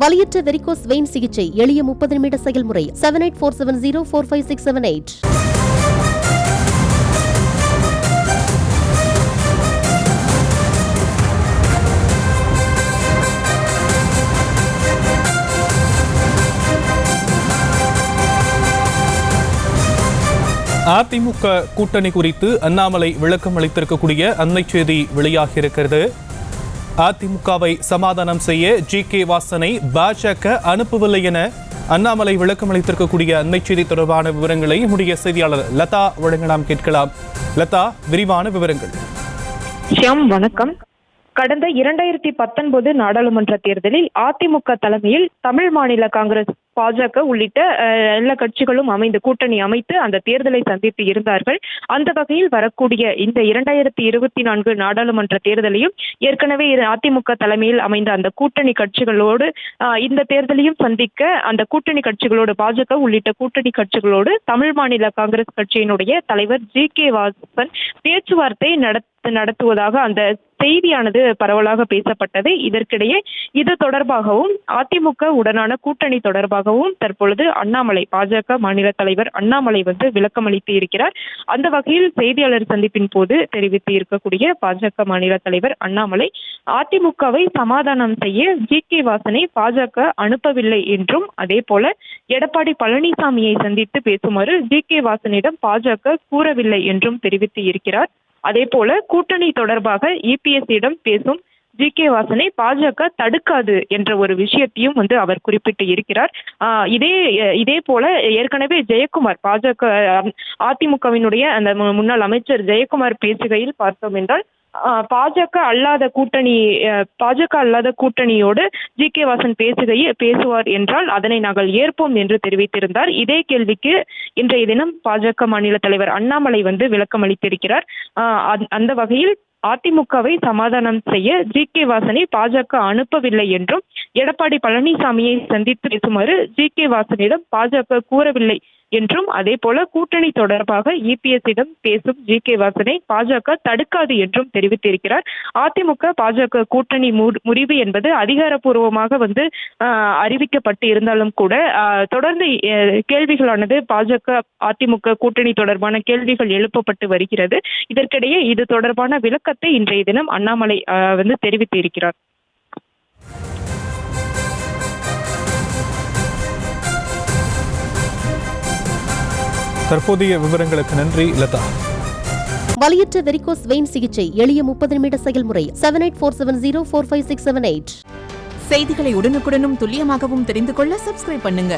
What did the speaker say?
வலியற்ற varicose vein சிகிச்சை எளிய 30 நிமிட செயல்முறை 7847045678. அதிமுக கூட்டணி குறித்து அண்ணாமலை விளக்கம் அளித்திருக்கக்கூடிய அண்மை செய்தி வெளியாகியிருக்கிறது. அதிமுகவை சமாதானம் செய்ய ஜி.கே. வாசனை பாஜக அனுப்பவில்லை என அண்ணாமலை விளக்கம் அளித்திருக்கக்கூடிய அண்மை செய்தி தொடர்பான விவரங்களை நம்முடைய செய்தியாளர் லதா வழங்க நாம் கேட்கலாம். லதா, விரிவான விவரங்கள். ஷியாம், வணக்கம். கடந்த 2019 நாடாளுமன்ற தேர்தலில் அதிமுக தலைமையில் தமிழ் மாநில காங்கிரஸ், பாஜக உள்ளிட்ட எல்லா கட்சிகளும் அமைந்து கூட்டணி அமைத்து அந்த தேர்தலை சந்தித்து இருந்தார்கள். அந்த வகையில் வரக்கூடிய இந்த 2024 நாடாளுமன்ற தேர்தலையும் ஏற்கனவே அதிமுக தலைமையில் அமைந்த அந்த கூட்டணி கட்சிகளோடு இந்த தேர்தலையும் சந்திக்க அந்த கூட்டணி கட்சிகளோடு பாஜக உள்ளிட்ட கூட்டணி கட்சிகளோடு தமிழ் மாநில காங்கிரஸ் கட்சியினுடைய தலைவர் ஜி.கே. வாசன் பேச்சுவார்த்தை நடத்துவதாக அந்த செய்தியானது பரவலாக பேசப்பட்டது. இதற்கிடையே இது தொடர்பாகவும் அதிமுக உடனான கூட்டணி தொடர்பாகவும் தற்பொழுது அண்ணாமலை, பாஜக மாநில தலைவர் அண்ணாமலை விளக்கம் அளித்து இருக்கிறார். அந்த வகையில் செய்தியாளர் சந்திப்பின் போது தெரிவித்து இருக்கக்கூடிய பாஜக மாநில தலைவர் அண்ணாமலை, அதிமுகவை சமாதானம் செய்ய ஜி.கே. வாசனை பாஜக அனுப்பவில்லை என்றும், அதே போல எடப்பாடி பழனிசாமியை சந்தித்து பேசுமாறு ஜி.கே. வாசனிடம் பாஜக கூறவில்லை என்றும் தெரிவித்து இருக்கிறார். அதே போல கூட்டணி தொடர்பாக இபிஎஸ்சியிடம் பேசும் ஜி.கே. வாசனை பாஜக தடுக்காது என்ற ஒரு விஷயத்தையும் அவர் குறிப்பிட்டு இருக்கிறார். இதே போல ஏற்கனவே ஜெயக்குமார், பாஜக அதிமுகவினுடைய அந்த முன்னாள் அமைச்சர் ஜெயக்குமார் பேசுகையில் பார்த்தோம் என்றால், பாஜக அல்லாத கூட்டணியோடு ஜி.கே. வாசன் பேசுவார் என்றால் அதனை நாங்கள் ஏற்போம் என்று தெரிவித்திருந்தார். இதே கேள்விக்கு இன்றைய தினம் பாஜக மாநில தலைவர் அண்ணாமலை விளக்கம் அளித்திருக்கிறார். அந்த வகையில் அதிமுகவை சமாதானம் செய்ய ஜி.கே. வாசனை பாஜக அனுப்பவில்லை என்றும், எடப்பாடி பழனிசாமியை சந்தித்து பேசுமாறு ஜி.கே. வாசனிடம் பாஜக கூறவில்லை என்றும், அதே போல கூட்டணி தொடர்பாக இபிஎஸ்சிடம் பேசும் ஜி.கே. வாசனை பாஜக தடுக்காது என்றும் தெரிவித்திருக்கிறார். அதிமுக பாஜக கூட்டணி முறிவு என்பது அதிகாரப்பூர்வமாக அறிவிக்கப்பட்டு இருந்தாலும் கூட தொடர்ந்து கேள்விகளானது பாஜக அதிமுக கூட்டணி தொடர்பான கேள்விகள் எழுப்பப்பட்டு வருகிறது. இதற்கிடையே இது தொடர்பான விளக்கத்தை இன்றைய தினம் அண்ணாமலை தெரிவித்திருக்கிறார். தற்போதைய விவரங்களுக்கு நன்றி லதா. வலியற்ற வெரிகோஸ் வெயின் சிகிச்சை எளிய 30 நிமிட செயல்முறை 7847045678. செய்திகளை உடனுக்குடனும் துல்லியமாகவும் தெரிந்து கொள்ள சப்ஸ்கிரைப் பண்ணுங்க.